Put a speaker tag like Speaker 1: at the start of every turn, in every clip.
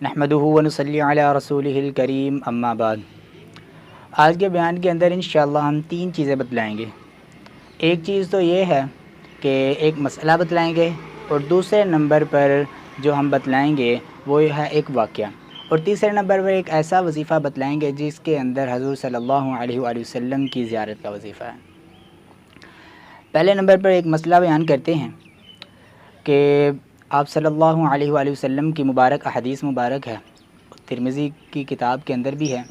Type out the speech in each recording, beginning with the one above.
Speaker 1: نحمدہ و نصلی علی رسولہ الکریم اما بعد۔ آج کے بیان کے اندر انشاءاللہ ہم 3 چیزیں بتلائیں گے۔ ایک چیز تو یہ ہے کہ ایک مسئلہ بتلائیں گے، اور دوسرے نمبر پر جو ہم بتلائیں گے وہ ہے ایک واقعہ، اور تیسرے نمبر پر ایک ایسا وظیفہ بتلائیں گے جس کے اندر حضور صلی اللہ علیہ وآلہ وسلم کی زیارت کا وظیفہ ہے۔ پہلے نمبر پر ایک مسئلہ بیان کرتے ہیں کہ آپ صلی اللہ علیہ وآلہ وسلم کی مبارک احادیث مبارک ہے، ترمذی کی کتاب کے اندر بھی ہے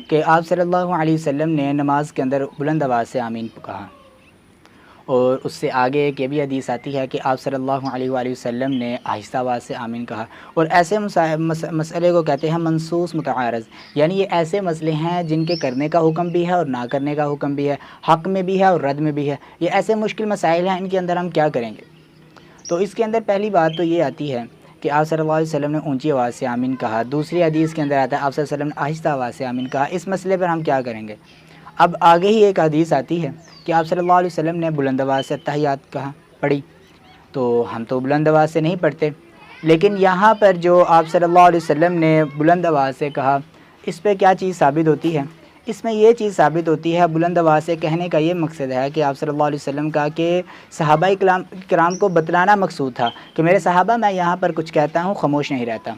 Speaker 1: کہ آپ صلی اللہ علیہ وسلم نے نماز کے اندر بلند آواز سے آمین کہا، اور اس سے آگے ایک یہ بھی حدیث آتی ہے کہ آپ صلی اللہ علیہ وآلہ وسلم نے آہستہ آواز سے آمین کہا۔ اور ایسے مسئلے کو کہتے ہیں منصوص متعارض، یعنی یہ ایسے مسئلے ہیں جن کے کرنے کا حکم بھی ہے اور نہ کرنے کا حکم بھی ہے، حق میں بھی ہے اور رد میں بھی ہے۔ یہ ایسے مشکل مسائل ہیں، ان کے اندر ہم کیا کریں گے؟ تو اس کے اندر پہلی بات تو یہ آتی ہے کہ آپ صلی اللہ علیہ وسلم نے اونچی آواز سے آمین کہا، دوسری حدیث کے اندر آتا ہے آپ صلی اللہ علیہ وسلم نے آہستہ آواز سے آمین کہا۔ اس مسئلے پر ہم کیا کریں گے؟ اب آگے ہی ایک حدیث آتی ہے کہ آپ صلی اللہ علیہ وسلم نے بلند آواز سے اتحیات پڑھی، تو ہم تو بلند آواز سے نہیں پڑھتے، لیکن یہاں پر جو آپ صلی اللہ علیہ وسلم نے بلند آواز سے کہا، اس پہ کیا چیز ثابت ہوتی ہے؟ اس میں یہ چیز ثابت ہوتی ہے، بلند آواز سے کہنے کا یہ مقصد ہے کہ آپ صلی اللہ علیہ وسلم کا کہ صحابہ کرام کو بتلانا مقصود تھا کہ میرے صحابہ میں یہاں پر کچھ کہتا ہوں خاموش نہیں رہتا،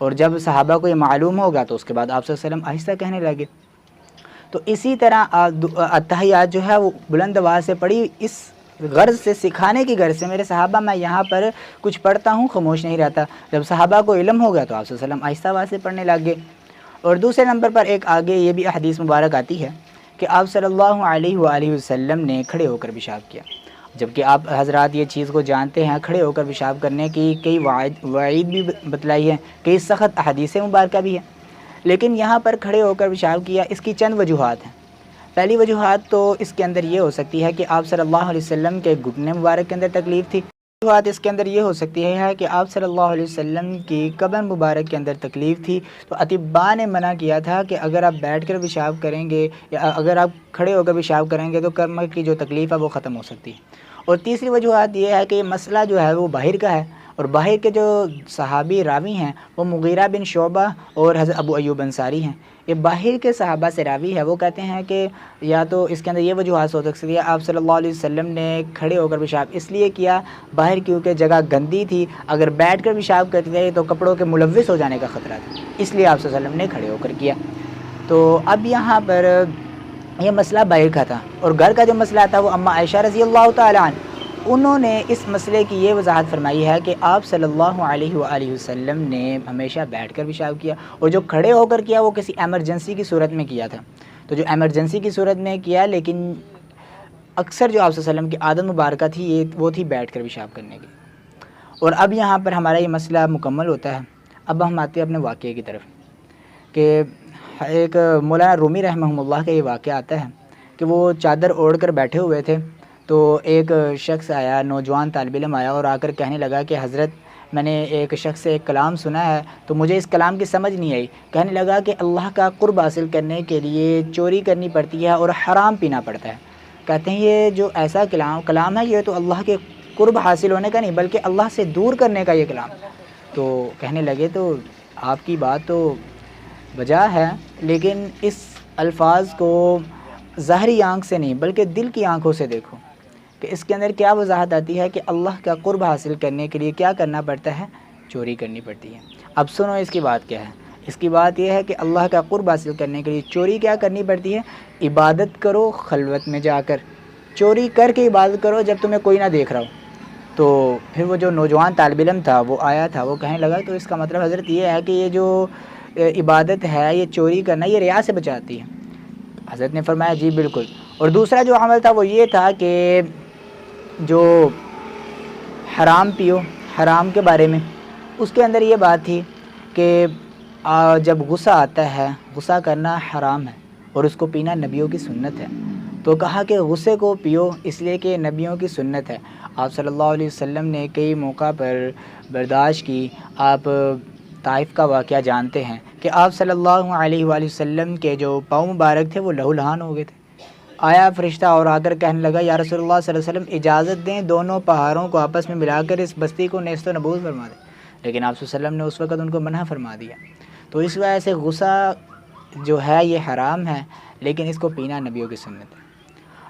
Speaker 1: اور جب صحابہ کو یہ معلوم ہوگا تو اس کے بعد آپ صلی اللہ علیہ وسلم آہستہ کہنے لگے۔ تو اسی طرح اتحیات جو ہے وہ بلند آواز سے پڑھی، اس غرض سے، سکھانے کی غرض سے، میرے صحابہ میں یہاں پر کچھ پڑھتا ہوں خاموش نہیں رہتا۔ جب صحابہ کو علم ہو گیا تو آپ صلی اللہ علیہ وسلم آہستہ آواز سے پڑھنے لگ گئے۔ اور دوسرے نمبر پر ایک آگے یہ بھی حدیث مبارک آتی ہے کہ آپ صلی اللہ علیہ وآلہ وسلم نے کھڑے ہو کر پیشاب کیا، جبکہ آپ حضرات یہ چیز کو جانتے ہیں، کھڑے ہو کر پیشاب کرنے کی کئی وعید بھی بتلائی ہے، کئی سخت احادیث مبارکہ بھی ہے، لیکن یہاں پر کھڑے ہو کر پیشاب کیا، اس کی چند وجوہات ہیں۔ پہلی وجوہات تو اس کے اندر یہ ہو سکتی ہے کہ آپ صلی اللہ علیہ وسلم کے گھٹنے مبارک کے اندر تکلیف تھی۔ وجوہات اس کے اندر یہ ہو سکتی ہے کہ آپ صلی اللہ علیہ وسلم کی قبر مبارک کے اندر تکلیف تھی، تو اطباء نے منع کیا تھا کہ اگر آپ بیٹھ کر پیشاب کریں گے یا اگر آپ کھڑے ہو کر پیشاب کریں گے تو کمر کی جو تکلیف ہے وہ ختم ہو سکتی ہے۔ اور تیسری وجوہات یہ ہے کہ یہ مسئلہ جو ہے وہ باہر کا ہے، اور باہر کے جو صحابی راوی ہیں وہ مغیرہ بن شعبہ اور حضرت ابو ایوب انصاری ہیں۔ یہ باہر کے صحابہ سے راوی ہے، وہ کہتے ہیں کہ یا تو اس کے اندر یہ وجوہات ہو سکتی ہے آپ صلی اللہ علیہ وسلم نے کھڑے ہو کر پیشاب اس لیے کیا، باہر کیونکہ جگہ گندی تھی، اگر بیٹھ کر پیشاب کرتے تو کپڑوں کے ملوث ہو جانے کا خطرہ تھا، اس لیے آپ صلی اللہ علیہ وسلم نے کھڑے ہو کر کیا۔ تو اب یہاں پر یہ مسئلہ باہر کا تھا، اور گھر کا جو مسئلہ تھا وہ اما عائشہ رضی اللہ تعالیٰ عنہ، انہوں نے اس مسئلے کی یہ وضاحت فرمائی ہے کہ آپ صلی اللہ علیہ وآلہ وسلم نے ہمیشہ بیٹھ کر پیشاب کیا، اور جو کھڑے ہو کر کیا وہ کسی ایمرجنسی کی صورت میں کیا تھا۔ تو جو ایمرجنسی کی صورت میں کیا، لیکن اکثر جو آپ صلی اللہ علیہ وسلم کی عادت مبارکہ تھی وہ تھی بیٹھ کر پیشاب کرنے کی۔ اور اب یہاں پر ہمارا یہ مسئلہ مکمل ہوتا ہے۔ اب ہم آتے ہیں اپنے واقعے کی طرف کہ ایک مولانا رومی رحمہ اللہ کا یہ واقعہ آتا ہے کہ وہ چادر اوڑھ کر بیٹھے ہوئے تھے، تو ایک شخص آیا، نوجوان طالب علم آیا اور آ کر کہنے لگا کہ حضرت میں نے ایک شخص سے ایک کلام سنا ہے تو مجھے اس کلام کی سمجھ نہیں آئی۔ کہنے لگا کہ اللہ کا قرب حاصل کرنے کے لیے چوری کرنی پڑتی ہے اور حرام پینا پڑتا ہے۔ کہتے ہیں یہ جو ایسا کلام ہے یہ تو اللہ کے قرب حاصل ہونے کا نہیں بلکہ اللہ سے دور کرنے کا یہ کلام۔ تو کہنے لگے تو آپ کی بات تو وجہ ہے، لیکن اس الفاظ کو ظاہری آنکھ سے نہیں بلکہ دل کی آنکھوں سے دیکھو کہ اس کے اندر کیا وضاحت آتی ہے کہ اللہ کا قرب حاصل کرنے کے لیے کیا کرنا پڑتا ہے؟ چوری کرنی پڑتی ہے۔ اب سنو اس کی بات کیا ہے۔ اس کی بات یہ ہے کہ اللہ کا قرب حاصل کرنے کے لیے چوری کیا کرنی پڑتی ہے؟ عبادت کرو خلوت میں جا کر، چوری کر کے عبادت کرو جب تمہیں کوئی نہ دیکھ رہا ہو۔ تو پھر وہ جو نوجوان طالب علم تھا وہ آیا تھا، وہ کہنے لگا تو اس کا مطلب حضرت یہ ہے کہ یہ جو عبادت ہے یہ چوری کرنا یہ ریا سے بچاتی ہے۔ حضرت نے فرمایا جی بالکل۔ اور دوسرا جو عمل تھا وہ یہ تھا کہ جو حرام پیو، حرام کے بارے میں اس کے اندر یہ بات تھی کہ جب غصہ آتا ہے، غصہ کرنا حرام ہے اور اس کو پینا نبیوں کی سنت ہے، تو کہا کہ غصے کو پیو اس لیے کہ نبیوں کی سنت ہے۔ آپ صلی اللہ علیہ وسلم نے کئی موقع پر برداشت کی۔ آپ طائف کا واقعہ جانتے ہیں کہ آپ صلی اللہ علیہ وآلہ وسلم کے جو پاؤں مبارک تھے وہ لہو لہان ہو گئے تھے۔ آیا فرشتہ اور آ کر کہنے لگا یا رسول اللہ صلی اللہ علیہ وسلم اجازت دیں دونوں پہاڑوں کو آپس میں ملا کر اس بستی کو نیست و نبود فرما دیں۔ لیکن آپ صلی اللہ علیہ وسلم نے اس وقت ان کو منع فرما دیا. تو اس وجہ سے غصہ جو ہے یہ حرام ہے، لیکن اس کو پینا نبیوں کی سنت ہے.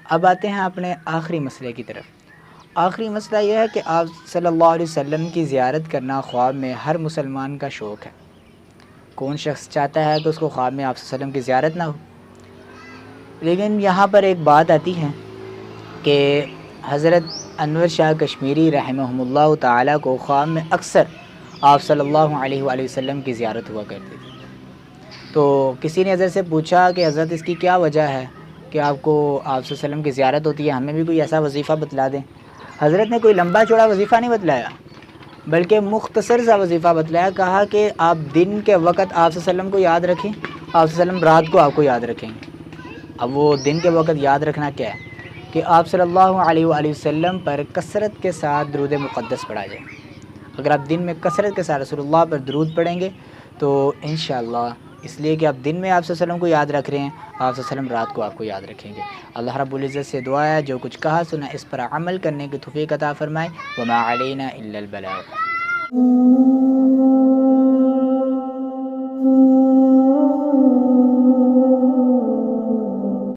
Speaker 1: اب آتے ہیں اپنے آخری مسئلے کی طرف. آخری مسئلہ یہ ہے کہ آپ صلی اللہ علیہ وسلم کی زیارت کرنا خواب میں ہر مسلمان کا شوق ہے. کون شخص چاہتا ہے کہ اس کو خواب میں آپ صلی اللہ علیہ وسلم کی زیارت نہ ہو؟ لیکن یہاں پر ایک بات آتی ہے کہ حضرت انور شاہ کشمیری رحمہ اللہ تعالیٰ کو خواب میں اکثر آپ صلی اللہ علیہ وآلہ وسلم کی زیارت ہوا کرتی تھی. تو کسی نے حضرت سے پوچھا کہ حضرت اس کی کیا وجہ ہے کہ آپ کو آپ صلی اللہ علیہ وسلم کی زیارت ہوتی ہے، ہمیں بھی کوئی ایسا وظیفہ بتلا دیں. حضرت نے کوئی لمبا چوڑا وظیفہ نہیں بتلایا، بلکہ مختصر سا وظیفہ بتلایا. کہا کہ آپ دن کے وقت آپ صلی اللہ علیہ وسلم کو یاد رکھیں، آپ صلی اللہ علیہ وسلم رات کو آپ کو یاد رکھیں. اب وہ دن کے وقت یاد رکھنا کیا ہے کہ آپ صلی اللہ علیہ وآلہ وسلم پر کثرت کے ساتھ درود مقدس پڑھا جائے. اگر آپ دن میں کثرت کے ساتھ رسول اللہ پر درود پڑھیں گے تو انشاءاللہ، اس لیے کہ آپ دن میں آپ صلی اللہ علیہ وسلم کو یاد رکھ رہے ہیں، آپ صلی اللہ علیہ وسلم رات کو آپ کو یاد رکھیں گے. اللہ رب العزت سے دعا ہے جو کچھ کہا سنا اس پر عمل کرنے کی توفیق عطا فرمائے. وما علینا الا البلاغ.